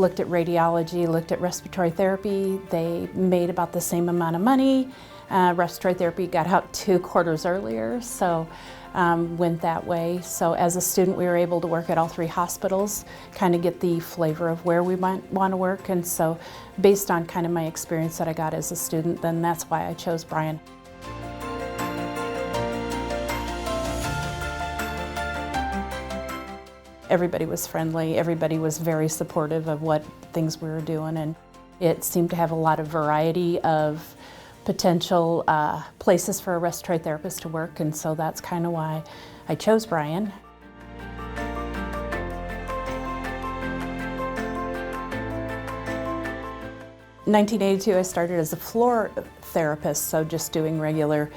looked at radiology, looked at respiratory therapy. They made about the same amount of money. Respiratory therapy got out 2 quarters earlier, so went that way. So as a student, we were able to work at all 3 hospitals, kind of get the flavor of where we might want to work. And so based on kind of my experience that I got as a student, then that's why I chose Bryan. Everybody was friendly, everybody was very supportive of what things we were doing, and it seemed to have a lot of variety of potential places for a respiratory therapist to work, and so that's kind of why I chose Bryan. In 1982, I started as a floor therapist, so just doing regular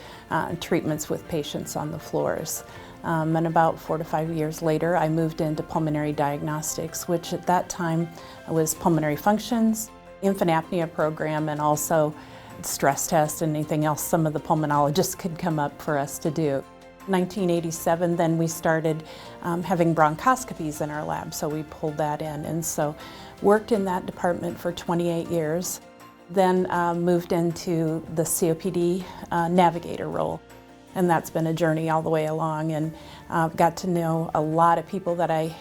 treatments with patients on the floors. And about 4 to 5 years later, I moved into pulmonary diagnostics, which at that time was pulmonary functions, infant apnea program, and also stress test and anything else some of the pulmonologists could come up for us to do. 1987, then we started having bronchoscopies in our lab, so we pulled that in, and so worked in that department for 28 years. Then moved into the COPD navigator role, and that's been a journey all the way along, and got to know a lot of people that I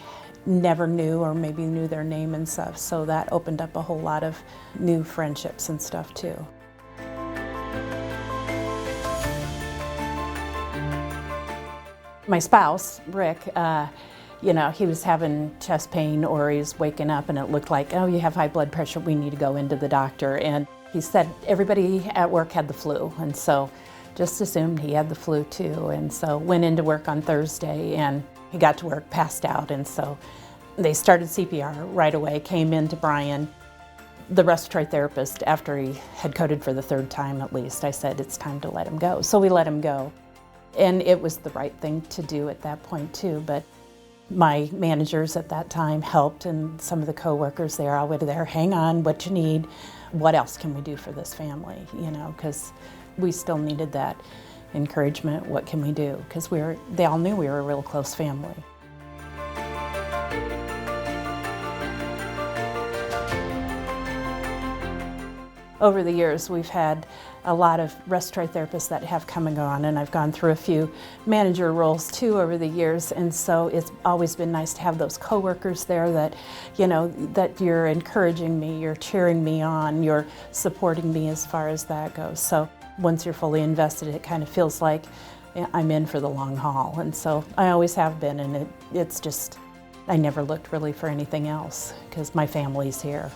never knew or maybe knew their name and stuff, so that opened up a whole lot of new friendships and stuff too. My spouse, Rick, you know, he was having chest pain or he's waking up and it looked like, oh, you have high blood pressure, we need to go into the doctor. And he said everybody at work had the flu, and so just assumed he had the flu too. And so went into work on Thursday and he got to work, passed out, and so they started CPR right away, came into Bryan. The respiratory therapist, after he had coded for the 3rd time at least, I said it's time to let him go. So we let him go. And it was the right thing to do at that point too, but my managers at that time helped, and some of the co-workers there, all over there, hang on, what you need, what else can we do for this family, you know, because we still needed that encouragement, what can we do, because they all knew we were a real close family. Over the years, we've had a lot of respiratory therapists that have come and gone, and I've gone through a few manager roles too over the years, and so it's always been nice to have those coworkers there that, you know, that you're encouraging me, you're cheering me on, you're supporting me as far as that goes. So once you're fully invested, it kind of feels like I'm in for the long haul, and so I always have been, and it's just, I never looked really for anything else because my family's here.